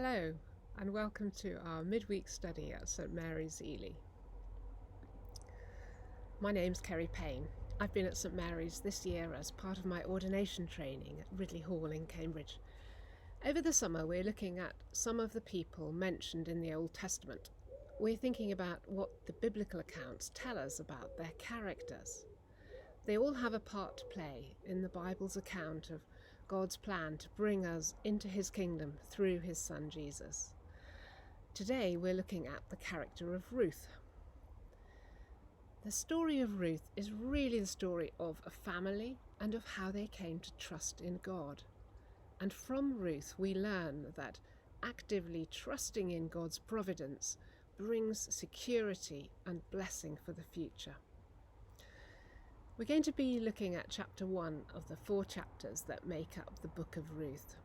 Hello, and welcome to our midweek study at St Mary's, Ely. My name's Kerry Payne. I've been at St Mary's this year as part of my ordination training at Ridley Hall in Cambridge. Over the summer, we're looking at some of the people mentioned in the Old Testament. We're thinking about what the biblical accounts tell us about their characters. They all have a part to play in the Bible's account of God's plan to bring us into his kingdom through his son Jesus. Today we're looking at the character of Ruth. The story of Ruth is really the story of a family and of how they came to trust in God. And from Ruth we learn that actively trusting in God's providence brings security and blessing for the future. We're going to be looking at chapter 1 of the 4 chapters that make up the book of Ruth.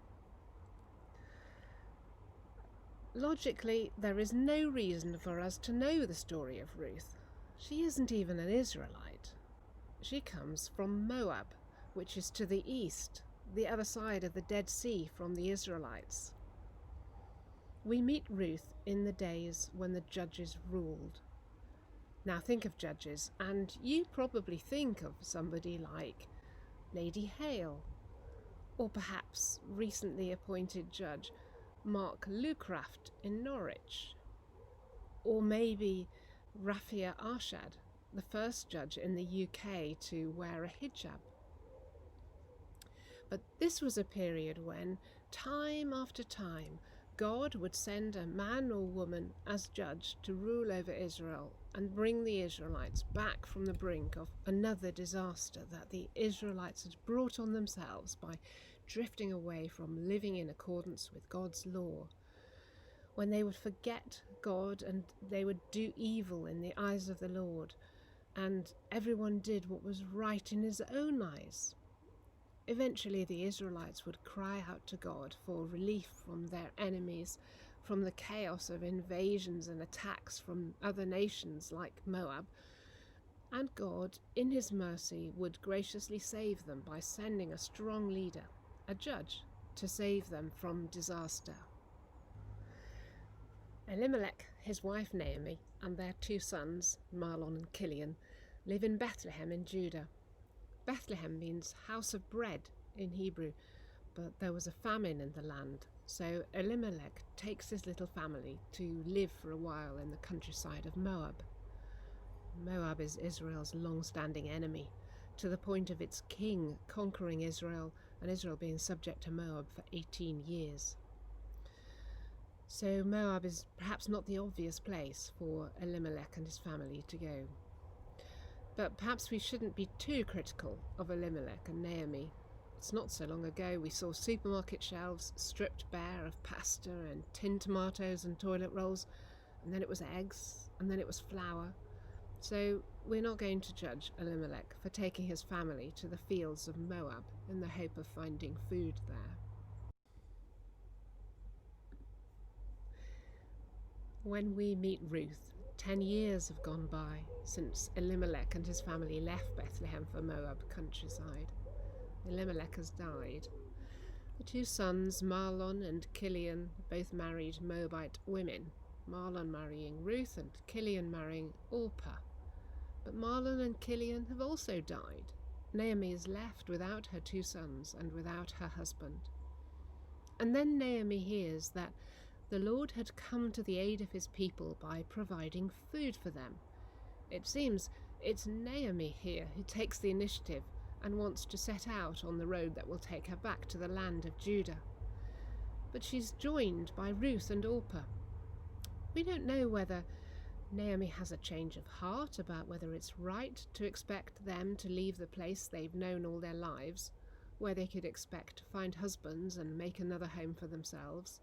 Logically, there is no reason for us to know the story of Ruth. She isn't even an Israelite. She comes from Moab, which is to the east, the other side of the Dead Sea from the Israelites. We meet Ruth in the days when the judges ruled. Now think of judges, and you probably think of somebody like Lady Hale, or perhaps recently appointed Judge Mark Lucraft in Norwich, or maybe Rafia Arshad, the first judge in the UK to wear a hijab. But this was a period when, time after time, God would send a man or woman as judge to rule over Israel and bring the Israelites back from the brink of another disaster that the Israelites had brought on themselves by drifting away from living in accordance with God's law. When they would forget God and they would do evil in the eyes of the Lord, and everyone did what was right in his own eyes. Eventually the Israelites would cry out to God for relief from their enemies, from the chaos of invasions and attacks from other nations like Moab, and God, in his mercy, would graciously save them by sending a strong leader, a judge, to save them from disaster. Elimelech, his wife Naomi, and their 2 sons, Mahlon and Chilion, live in Bethlehem in Judah. Bethlehem means house of bread in Hebrew, but there was a famine in the land, so Elimelech takes his little family to live for a while in the countryside of Moab. Moab is Israel's long-standing enemy, to the point of its king conquering Israel and Israel being subject to Moab for 18 years. So Moab is perhaps not the obvious place for Elimelech and his family to go. But perhaps we shouldn't be too critical of Elimelech and Naomi. It's not so long ago we saw supermarket shelves stripped bare of pasta and tinned tomatoes and toilet rolls, and then it was eggs, and then it was flour. So we're not going to judge Elimelech for taking his family to the fields of Moab in the hope of finding food there. When we meet Ruth, 10 years have gone by since Elimelech and his family left Bethlehem for Moab countryside. Elimelech has died. The 2 sons, Mahlon and Chilion, both married Moabite women, Mahlon marrying Ruth and Chilion marrying Orpah. But Mahlon and Chilion have also died. Naomi is left without her 2 sons and without her husband. And then Naomi hears that the Lord had come to the aid of his people by providing food for them. It seems it's Naomi here who takes the initiative and wants to set out on the road that will take her back to the land of Judah. But she's joined by Ruth and Orpah. We don't know whether Naomi has a change of heart about whether it's right to expect them to leave the place they've known all their lives, where they could expect to find husbands and make another home for themselves,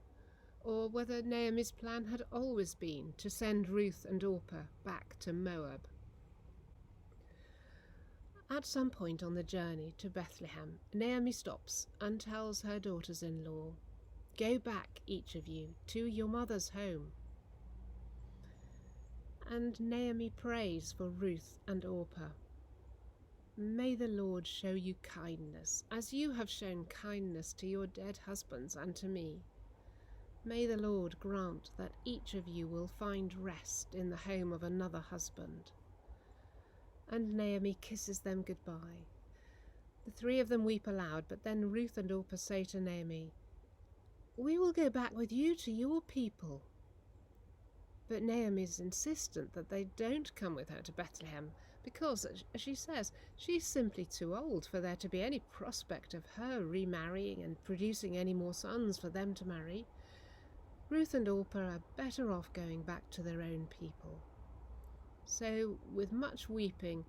or whether Naomi's plan had always been to send Ruth and Orpah back to Moab. At some point on the journey to Bethlehem, Naomi stops and tells her daughters-in-law, "Go back, each of you, to your mother's home." And Naomi prays for Ruth and Orpah. "May the Lord show you kindness, as you have shown kindness to your dead husbands and to me. May the Lord grant that each of you will find rest in the home of another husband." And Naomi kisses them goodbye. The three of them weep aloud, but then Ruth and Orpah say to Naomi, "We will go back with you to your people." But Naomi is insistent that they don't come with her to Bethlehem because, as she says, she's simply too old for there to be any prospect of her remarrying and producing any more sons for them to marry. Ruth and Orpah are better off going back to their own people. So, with much weeping,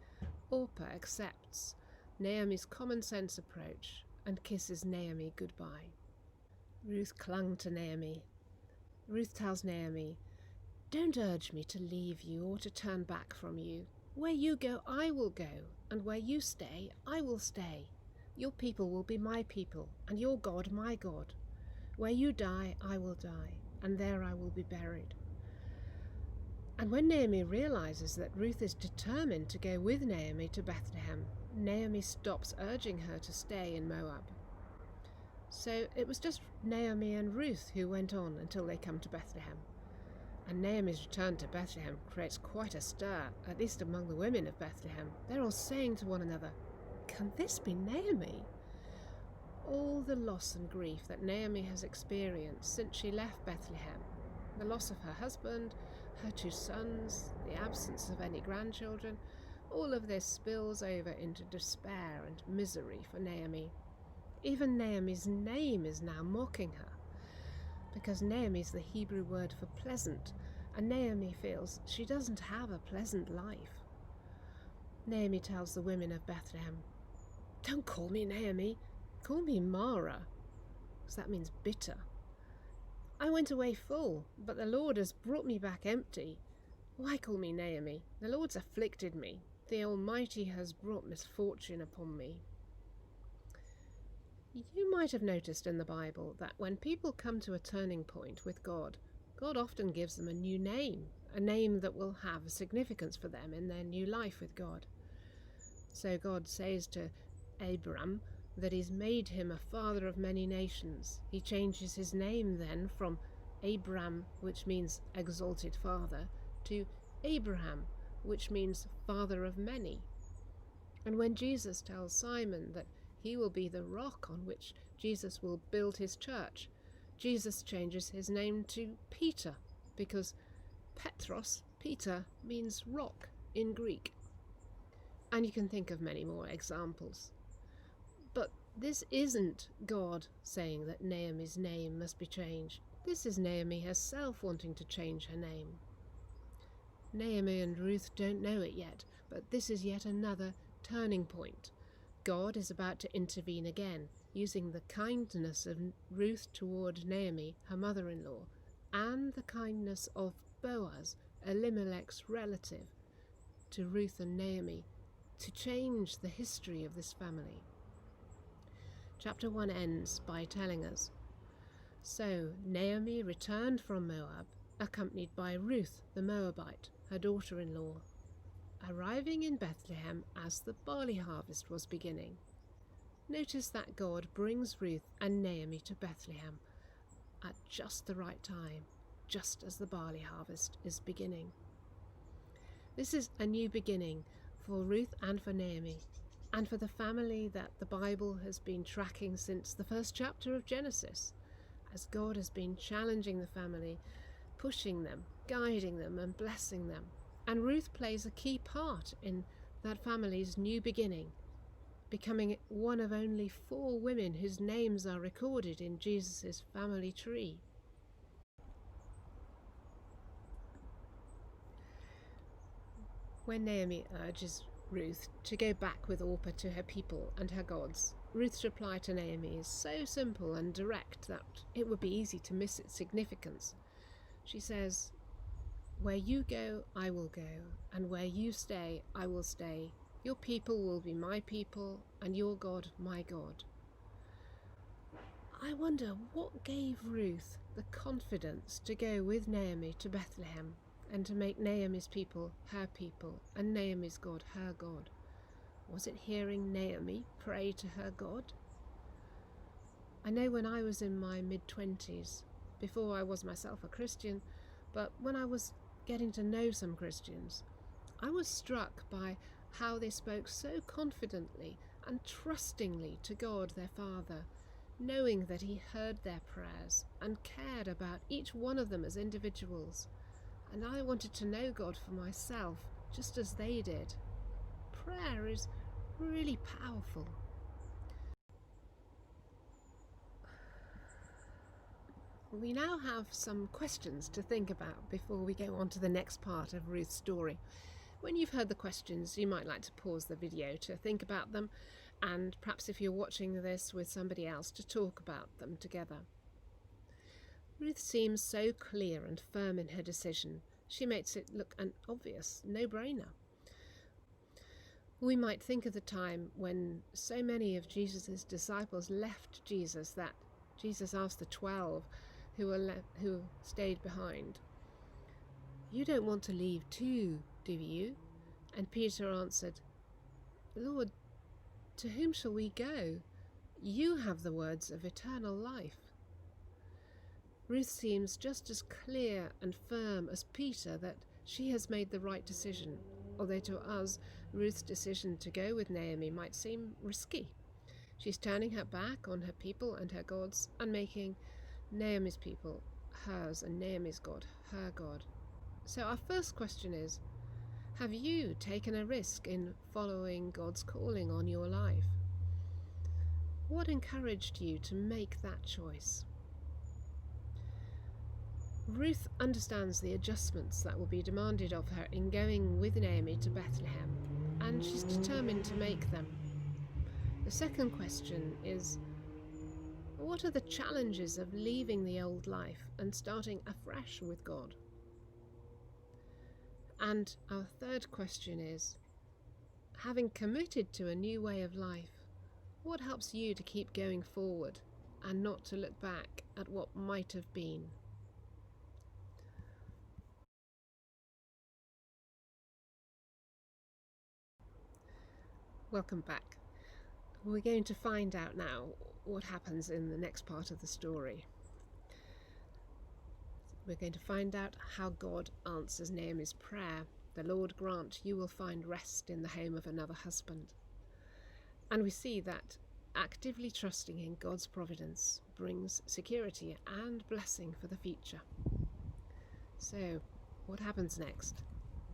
Orpah accepts Naomi's common sense approach and kisses Naomi goodbye. Ruth clung to Naomi. Ruth tells Naomi, "Don't urge me to leave you or to turn back from you. Where you go, I will go, and where you stay, I will stay. Your people will be my people, and your God my God. Where you die, I will die, and there I will be buried." And when Naomi realizes that Ruth is determined to go with Naomi to Bethlehem, Naomi stops urging her to stay in Moab. So it was just Naomi and Ruth who went on until they come to Bethlehem. And Naomi's return to Bethlehem creates quite a stir, at least among the women of Bethlehem. They're all saying to one another, "Can this be Naomi?" All the loss and grief that Naomi has experienced since she left Bethlehem, the loss of her husband, her 2 sons, the absence of any grandchildren, all of this spills over into despair and misery for Naomi. Even Naomi's name is now mocking her, because Naomi is the Hebrew word for pleasant, and Naomi feels she doesn't have a pleasant life. Naomi tells the women of Bethlehem, "Don't call me Naomi, call me Mara," because that means bitter. "I went away full, but the Lord has brought me back empty. Why call me Naomi? The Lord's afflicted me. The Almighty has brought misfortune upon me." You might have noticed in the Bible that when people come to a turning point with God, God often gives them a new name, a name that will have a significance for them in their new life with God. So God says to Abram that he's made him a father of many nations. He changes his name then from Abram, which means exalted father, to Abraham, which means father of many. And when Jesus tells Simon that he will be the rock on which Jesus will build his church, Jesus changes his name to Peter, because Petros, Peter, means rock in Greek. And you can think of many more examples. But this isn't God saying that Naomi's name must be changed. This is Naomi herself wanting to change her name. Naomi and Ruth don't know it yet, but this is yet another turning point. God is about to intervene again, using the kindness of Ruth toward Naomi, her mother-in-law, and the kindness of Boaz, Elimelech's relative, to Ruth and Naomi, to change the history of this family. Chapter 1 ends by telling us, "So Naomi returned from Moab, accompanied by Ruth the Moabite, her daughter-in-law, arriving in Bethlehem as the barley harvest was beginning." Notice that God brings Ruth and Naomi to Bethlehem at just the right time, just as the barley harvest is beginning. This is a new beginning for Ruth and for Naomi, and for the family that the Bible has been tracking since the first chapter of Genesis, as God has been challenging the family, pushing them, guiding them, and blessing them. And Ruth plays a key part in that family's new beginning, becoming one of only 4 women whose names are recorded in Jesus' family tree. When Naomi urges Ruth to go back with Orpah to her people and her gods, Ruth's reply to Naomi is so simple and direct that it would be easy to miss its significance. She says, "Where you go, I will go, and where you stay, I will stay. Your people will be my people, and your God my God." I wonder what gave Ruth the confidence to go with Naomi to Bethlehem and to make Naomi's people her people and Naomi's God her God. Was it hearing Naomi pray to her God? I know when I was in my mid-20s, before I was myself a Christian, but when I was getting to know some Christians, I was struck by how they spoke so confidently and trustingly to God their Father, knowing that He heard their prayers and cared about each one of them as individuals. And I wanted to know God for myself, just as they did. Prayer is really powerful. We now have some questions to think about before we go on to the next part of Ruth's story. When you've heard the questions, you might like to pause the video to think about them, and perhaps if you're watching this with somebody else, to talk about them together. Ruth seems so clear and firm in her decision. She makes it look an obvious no-brainer. We might think of the time when so many of Jesus' disciples left Jesus that Jesus asked the 12 who stayed behind, "You don't want to leave too, do you?" And Peter answered, "Lord, to whom shall we go? You have the words of eternal life." Ruth seems just as clear and firm as Peter that she has made the right decision, although to us, Ruth's decision to go with Naomi might seem risky. She's turning her back on her people and her gods and making Naomi's people hers and Naomi's God her God. So our first question is, have you taken a risk in following God's calling on your life? What encouraged you to make that choice? Ruth understands the adjustments that will be demanded of her in going with Naomi to Bethlehem, and she's determined to make them. The second question is, what are the challenges of leaving the old life and starting afresh with God? And our third question is, having committed to a new way of life, what helps you to keep going forward and not to look back at what might have been? Welcome back. We're going to find out now what happens in the next part of the story. We're going to find out how God answers Naomi's prayer. "The Lord grant you will find rest in the home of another husband." And we see that actively trusting in God's providence brings security and blessing for the future. So, what happens next?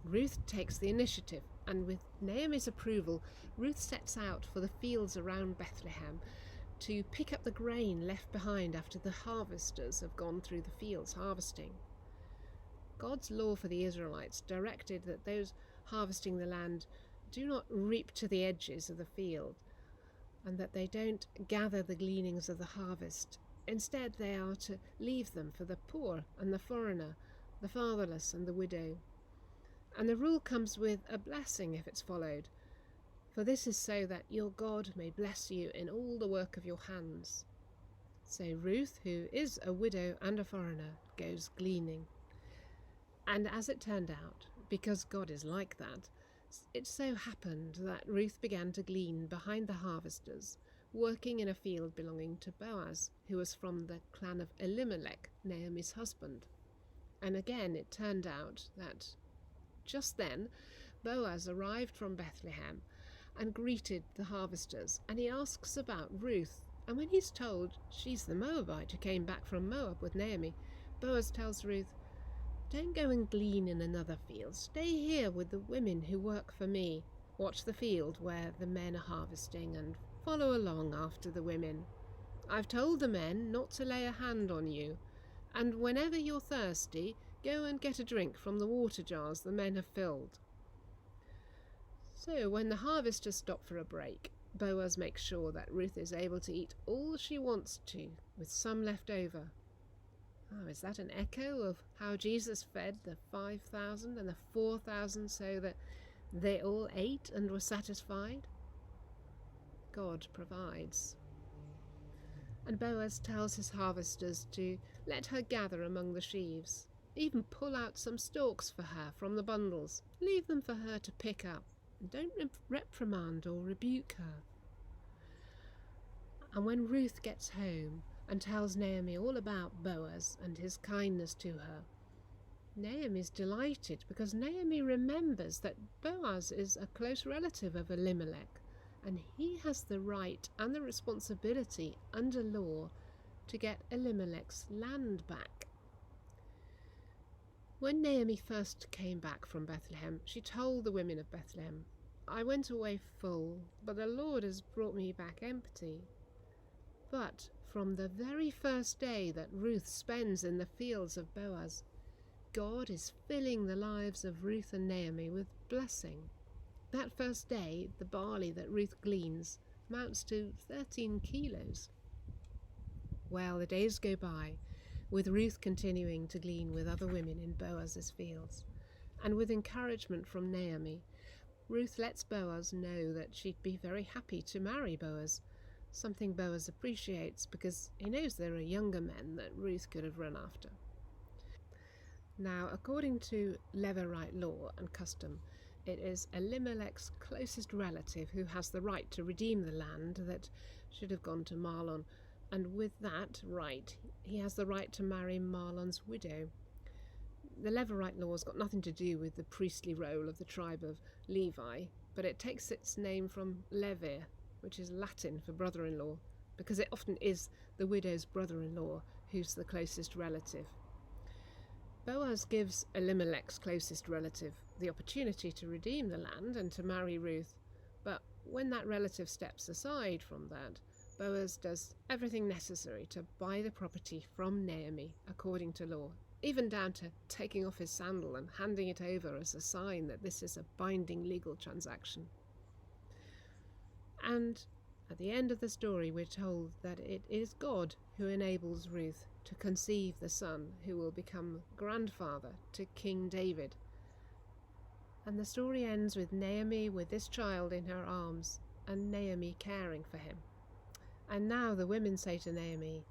Ruth takes the initiative, and with Naomi's approval, Ruth sets out for the fields around Bethlehem to pick up the grain left behind after the harvesters have gone through the fields harvesting. God's law for the Israelites directed that those harvesting the land do not reap to the edges of the field, and that they don't gather the gleanings of the harvest. Instead, they are to leave them for the poor and the foreigner, the fatherless and the widow. And the rule comes with a blessing if it's followed. "For this is so that your God may bless you in all the work of your hands." So Ruth, who is a widow and a foreigner, goes gleaning. And as it turned out, because God is like that, it so happened that Ruth began to glean behind the harvesters, working in a field belonging to Boaz, who was from the clan of Elimelech, Naomi's husband. And again it turned out that just then Boaz arrived from Bethlehem and greeted the harvesters, and he asks about Ruth, and when he's told she's the Moabite who came back from Moab with Naomi, Boaz tells Ruth, "Don't go and glean in another field. Stay here with the women who work for me. Watch the field where the men are harvesting and follow along after the women. I've told the men not to lay a hand on you, and whenever you're thirsty, go and get a drink from the water jars the men have filled." So when the harvesters stop for a break, Boaz makes sure that Ruth is able to eat all she wants to, with some left over. Oh, is that an echo of how Jesus fed the 5,000 and the 4,000 so that they all ate and were satisfied? God provides. And Boaz tells his harvesters to let her gather among the sheaves, even pull out some stalks for her from the bundles, leave them for her to pick up, and don't reprimand or rebuke her. And when Ruth gets home, and tells Naomi all about Boaz and his kindness to her. Naomi's delighted because Naomi remembers that Boaz is a close relative of Elimelech, and he has the right and the responsibility under law to get Elimelech's land back. When Naomi first came back from Bethlehem, she told the women of Bethlehem, "I went away full, but the Lord has brought me back empty." But from the very first day that Ruth spends in the fields of Boaz, God is filling the lives of Ruth and Naomi with blessing. That first day, the barley that Ruth gleans amounts to 13 kilos. Well, the days go by, with Ruth continuing to glean with other women in Boaz's fields. And with encouragement from Naomi, Ruth lets Boaz know that she'd be very happy to marry Boaz, something Boaz appreciates because he knows there are younger men that Ruth could have run after. Now, according to Levirate law and custom, it is Elimelech's closest relative who has the right to redeem the land that should have gone to Mahlon, and with that right, he has the right to marry Mahlon's widow. The Levirate law has got nothing to do with the priestly role of the tribe of Levi, but it takes its name from Levir, which is Latin for brother-in-law, because it often is the widow's brother-in-law who's the closest relative. Boaz gives Elimelech's closest relative the opportunity to redeem the land and to marry Ruth, but when that relative steps aside from that, Boaz does everything necessary to buy the property from Naomi according to law, even down to taking off his sandal and handing it over as a sign that this is a binding legal transaction. And at the end of the story, we're told that it is God who enables Ruth to conceive the son who will become grandfather to King David. And the story ends with Naomi with this child in her arms and Naomi caring for him. And now the women say to Naomi,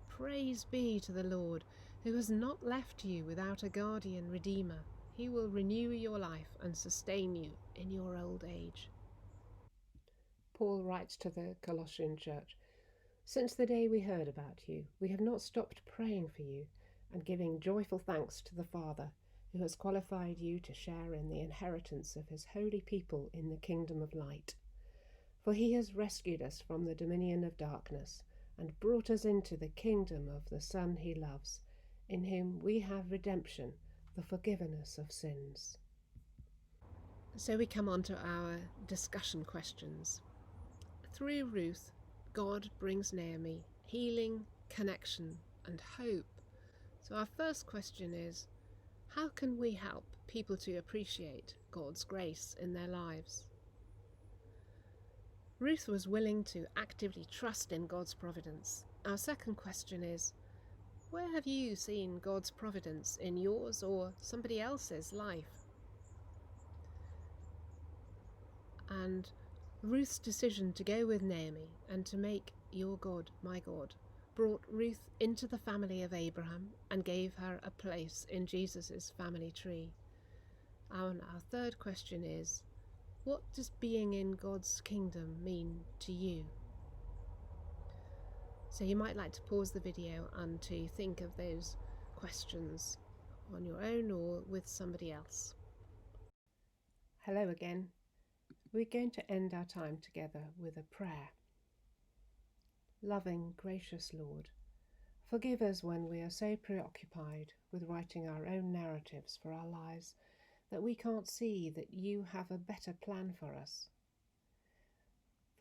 "Praise be to the Lord, who has not left you without a guardian redeemer. He will renew your life and sustain you in your old age." Paul writes to the Colossian church, "Since the day we heard about you, we have not stopped praying for you and giving joyful thanks to the Father, who has qualified you to share in the inheritance of his holy people in the kingdom of light. For he has rescued us from the dominion of darkness and brought us into the kingdom of the Son he loves, in whom we have redemption, the forgiveness of sins." So we come on to our discussion questions. Through Ruth, God brings Naomi healing, connection, and hope. So our first question is, how can we help people to appreciate God's grace in their lives? Ruth was willing to actively trust in God's providence. Our second question is, where have you seen God's providence in yours or somebody else's life? And Ruth's decision to go with Naomi and to make "your God my God" brought Ruth into the family of Abraham and gave her a place in Jesus' family tree. And our third question is, what does being in God's kingdom mean to you? So you might like to pause the video and to think of those questions on your own or with somebody else. Hello again. We're going to end our time together with a prayer. Loving, gracious Lord, forgive us when we are so preoccupied with writing our own narratives for our lives that we can't see that you have a better plan for us